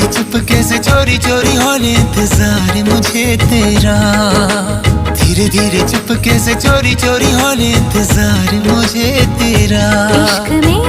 चुपके से चोरी चोरी होने इंतजार मुझे तेरा। धीरे धीरे चुपके से चोरी चोरी होने इंतजार मुझे तेरा। इश्क में